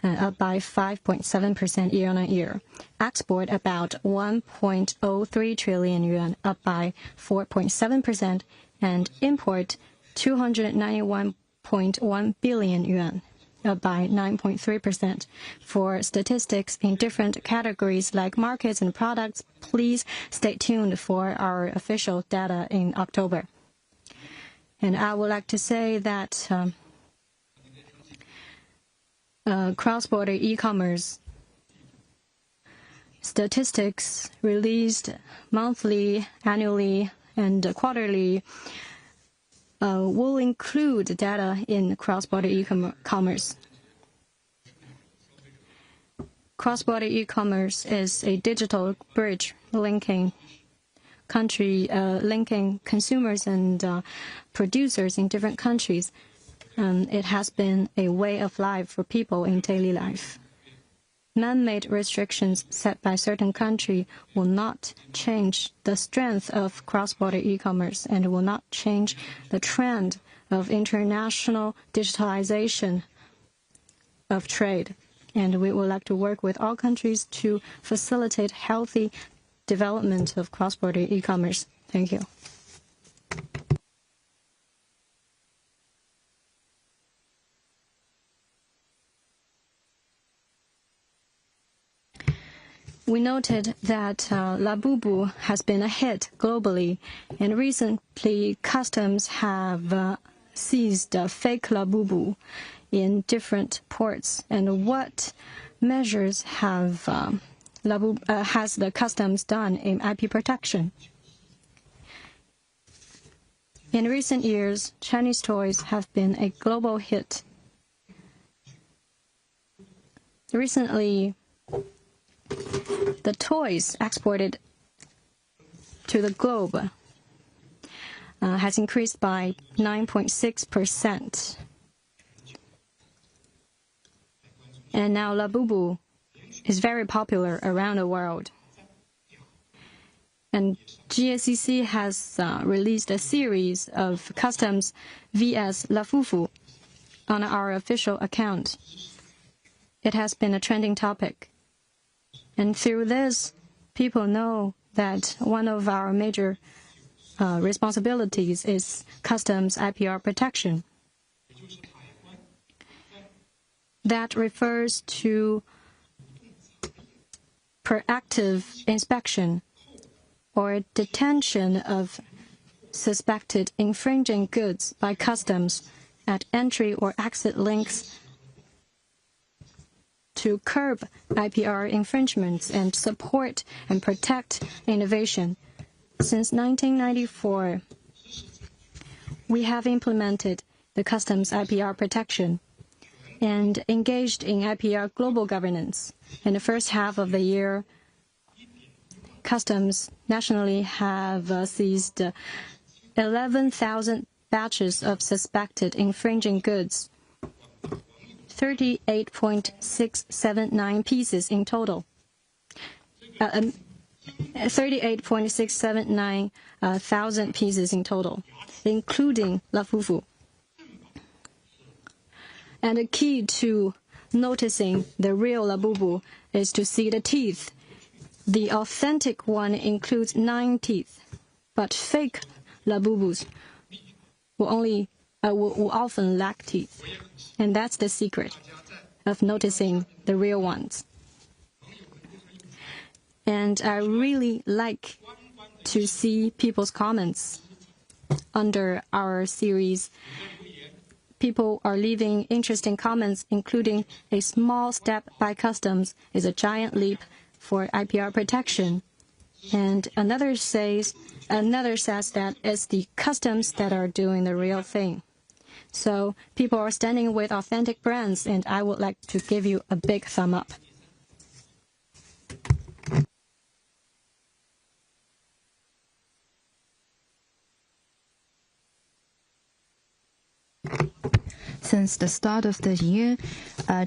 up by 5.7% year-on-year. Export about 1.03 trillion yuan, up by 4.7%, and import 291.1 billion yuan, up by 9.3%. For statistics in different categories like markets and products, please stay tuned for our official data in October. And I would like to say that cross-border e-commerce statistics released monthly, annually, and quarterly will include data in cross-border e-commerce. Cross-border e-commerce is a digital bridge linking consumers and producers in different countries. It has been a way of life for people in daily life. Man-made restrictions set by certain countries will not change the strength of cross-border e-commerce and will not change the trend of international digitalization of trade. And we would like to work with all countries to facilitate healthy development of cross-border e-commerce. Thank you. We noted that Labubu has been a hit globally, and recently customs have seized fake Labubu in different ports. And what measures has the customs done in IP protection? In recent years, Chinese toys have been a global hit. Recently, the toys exported to the globe has increased by 9.6%. And now Labubu is very popular around the world. And GACC has released a series of customs vs. Lafufu on our official account. It has been a trending topic. And through this, people know that one of our major responsibilities is customs IPR protection. That refers to proactive inspection or detention of suspected infringing goods by customs at entry or exit links to curb IPR infringements and support and protect innovation. Since 1994, we have implemented the customs IPR protection and engaged in IPR global governance. In the first half of the year, customs nationally have seized 11,000 batches of suspected infringing goods. 38.679 pieces in total. 38.679 thousand pieces in total, including La Fufu. And the key to noticing the real Labubu is to see the teeth. The authentic one includes 9 teeth, but fake Labubus will often lack teeth. And that's the secret of noticing the real ones. And I really like to see people's comments under our series. People are leaving interesting comments, including a small step by customs is a giant leap for IPR protection. And another says that it's the customs that are doing the real thing. So people are standing with authentic brands, and I would like to give you a big thumb up. Since the start of the year,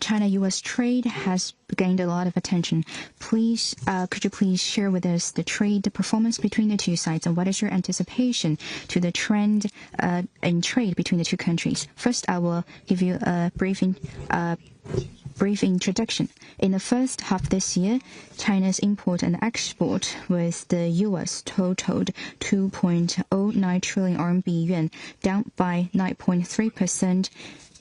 China-U.S. trade has gained a lot of attention. Please, could you please share with us the trade performance between the two sides, and what is your anticipation to the trend in trade between the two countries? First, I will give you a brief introduction. In the first half this year, China's import and export with the U.S. totaled 2.09 trillion RMB yuan, down by 9.3%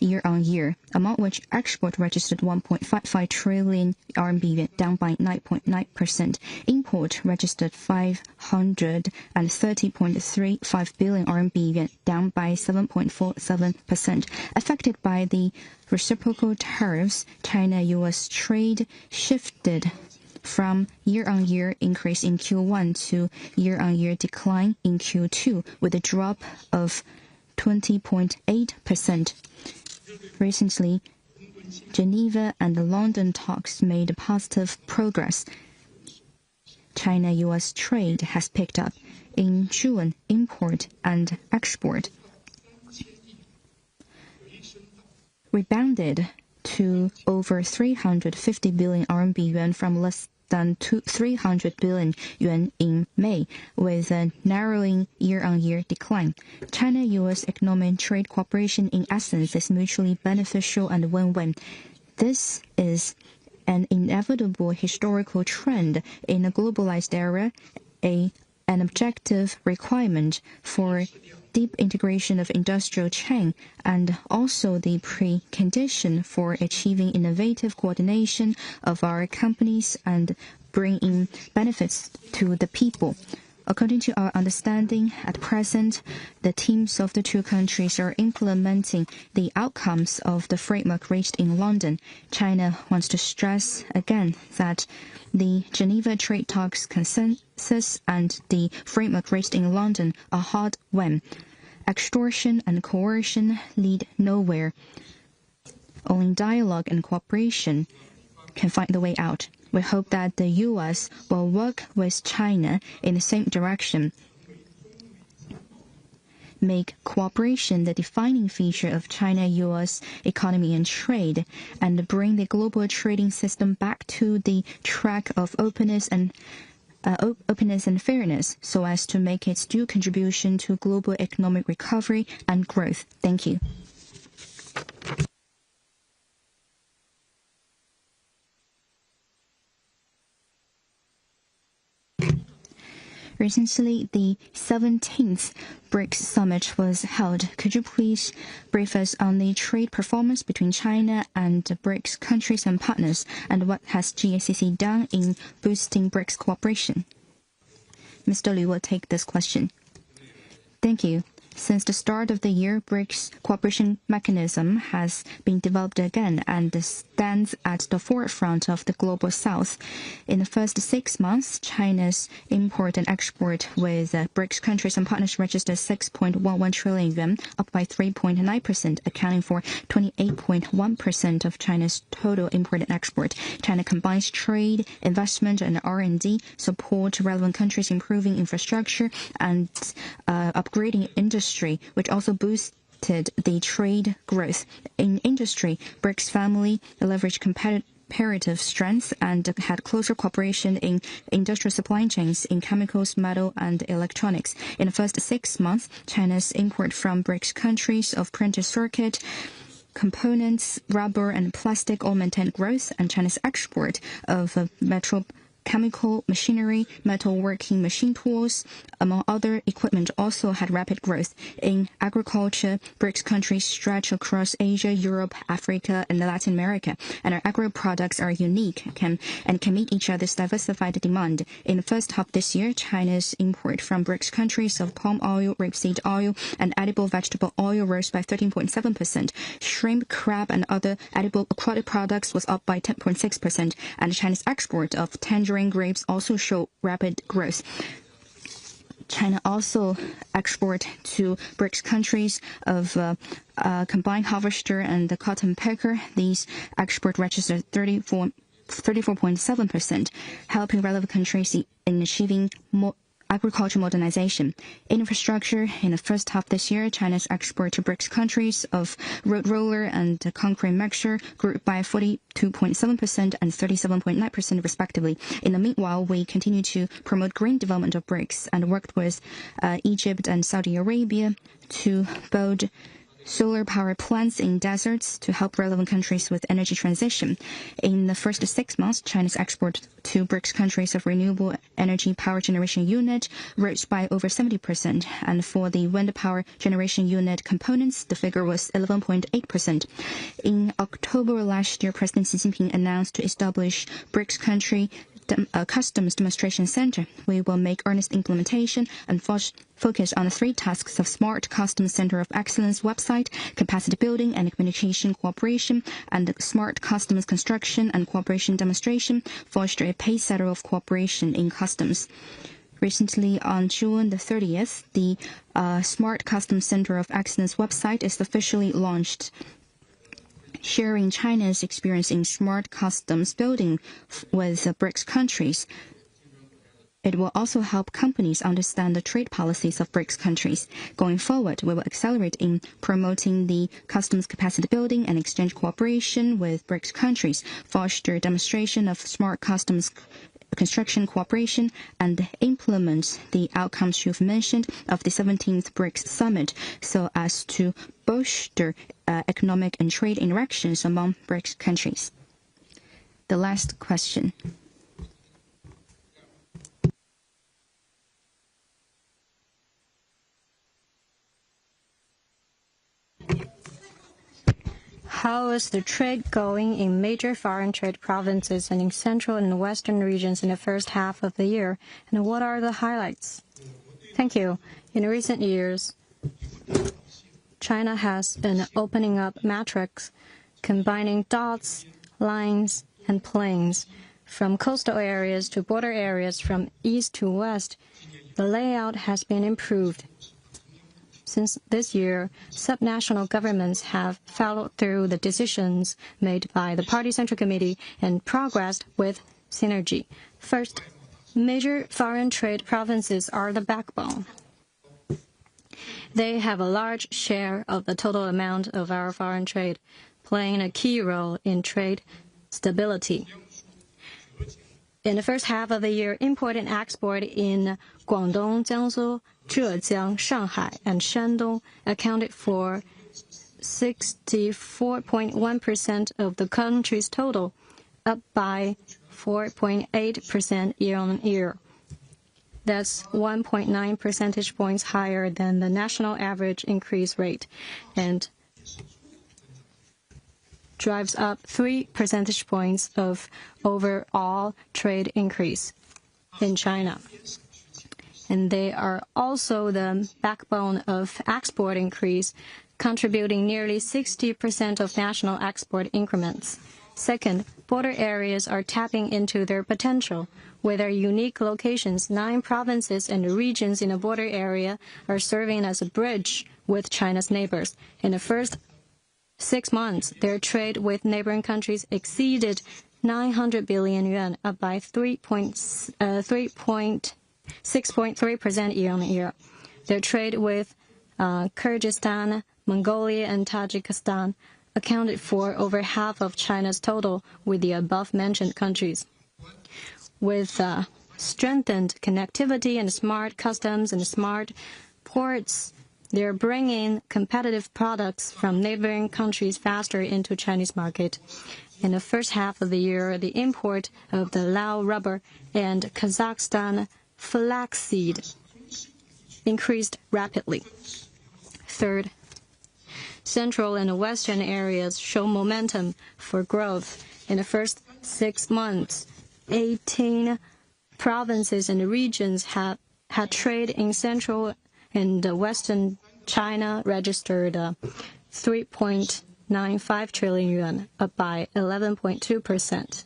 year-on-year, among which export registered 1.55 trillion RMB yuan, down by 9.9%. Import registered 530.35 billion RMB yuan, down by 7.47%. Affected by the reciprocal tariffs, China-U.S. trade shifted from year-on-year increase in Q1 to year-on-year decline in Q2, with a drop of 20.8%. Recently, Geneva and London talks made positive progress. China-U.S. trade has picked up. In June, import and export rebounded to over 350 billion RMB yuan from less than 300 billion yuan in May, with a narrowing year-on-year decline. China-U.S. economic trade cooperation in essence is mutually beneficial and win-win. This is an inevitable historical trend in a globalized era, an objective requirement for deep integration of industrial chain, and also the precondition for achieving innovative coordination of our companies and bringing benefits to the people. According to our understanding, at present, the teams of the two countries are implementing the outcomes of the framework reached in London. China wants to stress again that the Geneva Trade Talks consensus and the framework reached in London are hard won. Extortion and coercion lead nowhere. Only dialogue and cooperation can find the way out. We hope that the U.S. will work with China in the same direction, make cooperation the defining feature of China-U.S. economy and trade, and bring the global trading system back to the track of openness and fairness, so as to make its due contribution to global economic recovery and growth. Thank you. Recently, the 17th BRICS Summit was held. Could you please brief us on the trade performance between China and BRICS countries and partners, and what has GACC done in boosting BRICS cooperation? Mr. Liu will take this question. Thank you. Since the start of the year, BRICS cooperation mechanism has been developed again and stands at the forefront of the global south. In the first 6 months, China's import and export with BRICS countries and partners registered 6.11 trillion yuan, up by 3.9%, accounting for 28.1% of China's total import and export. China combines trade, investment, and R&D, support relevant countries improving infrastructure and upgrading industry, which also boosts boosted the trade growth. In industry, BRICS family leveraged comparative strengths and had closer cooperation in industrial supply chains in chemicals, metal, and electronics. In the first 6 months, China's import from BRICS countries of printed circuit components, rubber, and plastic all maintained growth, and China's export of chemical machinery, metalworking machine tools, among other equipment, also had rapid growth. In agriculture, BRICS countries stretch across Asia, Europe, Africa, and Latin America, and our agro products are unique and can meet each other's diversified demand. In the first half this year, China's import from BRICS countries of palm oil, rapeseed oil, and edible vegetable oil rose by 13.7%. Shrimp, crab, and other edible aquatic products was up by 10.6%, and China's export of tangerine grapes also show rapid growth. China also export to BRICS countries of combined harvester and the cotton picker. These export registered 34.7%, helping relevant countries in achieving agriculture modernization. Infrastructure, in the first half this year, China's export to BRICS countries of road roller and concrete mixture grew by 42.7% and 37.9% respectively. In the meanwhile, we continue to promote green development of BRICS and worked with Egypt and Saudi Arabia to build solar power plants in deserts to help relevant countries with energy transition. In the first 6 months, China's export to BRICS countries of renewable energy power generation unit rose by over 70%, and for the wind power generation unit components, the figure was 11.8%. In October last year, President Xi Jinping announced to establish BRICS country customs demonstration center. We will make earnest implementation and focus on the 3 tasks of Smart Customs Center of Excellence website, capacity building and communication cooperation, and Smart Customs construction and cooperation demonstration, foster a pace setter of cooperation in customs. Recently, on June the 30th, the Smart Customs Center of Excellence website is officially launched, sharing China's experience in smart customs building with BRICS countries. It will also help companies understand the trade policies of BRICS countries. Going forward, we will accelerate in promoting the customs capacity building and exchange cooperation with BRICS countries, foster demonstration of smart customs construction cooperation, and implement the outcomes you've mentioned of the 17th BRICS Summit so as to bolster economic and trade interactions among BRICS countries. The last question. How is the trade going in major foreign trade provinces and in central and western regions in the first half of the year? And what are the highlights? Thank you. In recent years, China has been opening up metrics, combining dots, lines, and planes. From coastal areas to border areas, from east to west, the layout has been improved. Since this year, subnational governments have followed through the decisions made by the Party Central Committee and progressed with synergy. First, major foreign trade provinces are the backbone. They have a large share of the total amount of our foreign trade, playing a key role in trade stability. In the first half of the year, import and export in Guangdong, Jiangsu, Zhejiang, Shanghai, and Shandong accounted for 64.1% of the country's total, up by 4.8% year-on-year. That's 1.9 percentage points higher than the national average increase rate, and drives up 3 percentage points of overall trade increase in China. And they are also the backbone of export increase, contributing nearly 60% of national export increments. Second, border areas are tapping into their potential. With their unique locations, 9 provinces and regions in a border area are serving as a bridge with China's neighbors. In the first 6 months, their trade with neighboring countries exceeded 900 billion yuan, up by 6.3% year-on-year. Their trade with Kyrgyzstan, Mongolia, and Tajikistan accounted for over half of China's total with the above-mentioned countries. With strengthened connectivity and smart customs and smart ports, they're bringing competitive products from neighboring countries faster into Chinese market. In the first half of the year, the import of the Lao rubber and Kazakhstan flaxseed increased rapidly. Third, central and western areas show momentum for growth. In the first 6 months, 18 provinces and regions had trade in central and western China registered 3.95 trillion yuan, up by 11.2%,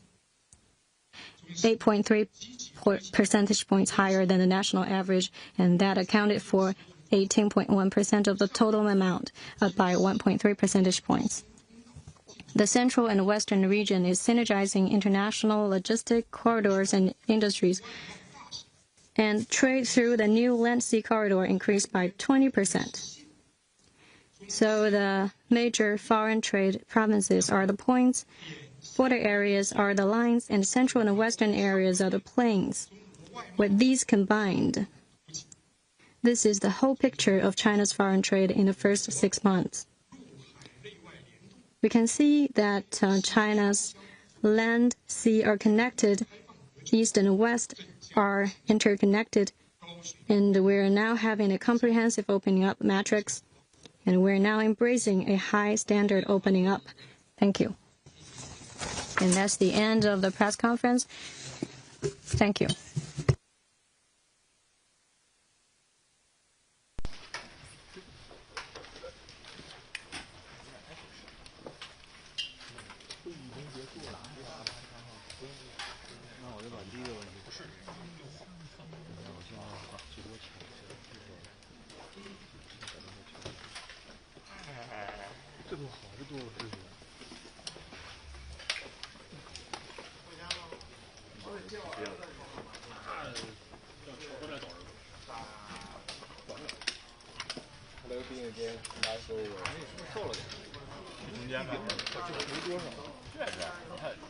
8.3 percentage points higher than the national average, and that accounted for 18.1% of the total amount, up by 1.3 percentage points. The central and western region is synergizing international logistic corridors and industries, and trade through the new Land Sea corridor increased by 20%. So the major foreign trade provinces are the points, border areas are the lines, and central and western areas are the plains. With these combined, this is the whole picture of China's foreign trade in the first 6 months. We can see that China's land, sea are connected, east and west are interconnected, and we're now having a comprehensive opening up matrix, and we're now embracing a high standard opening up. Thank you. And that's the end of the press conference. Thank you.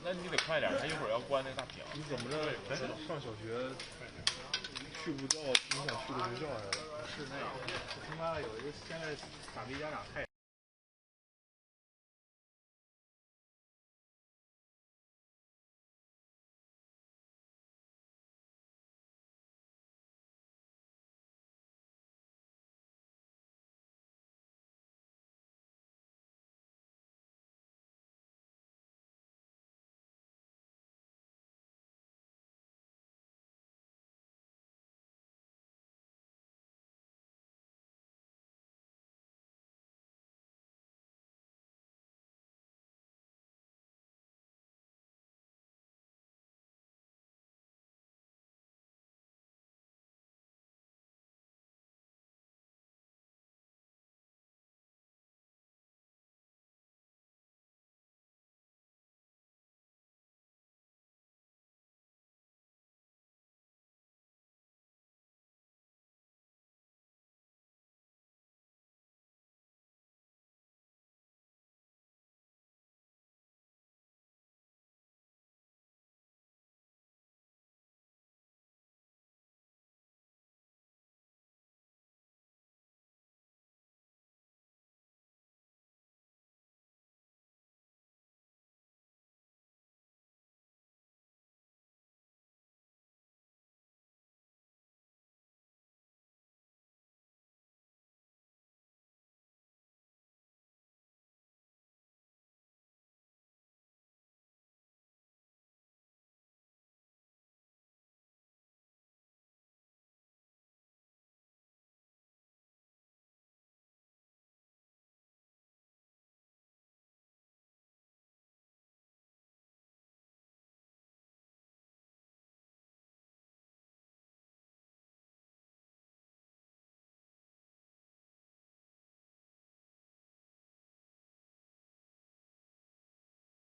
那你得快点，他一会儿要关那大屏。你怎么着？咱上小学去不到你想去的学校来了？是那个，他妈的有一个现在傻逼家长太。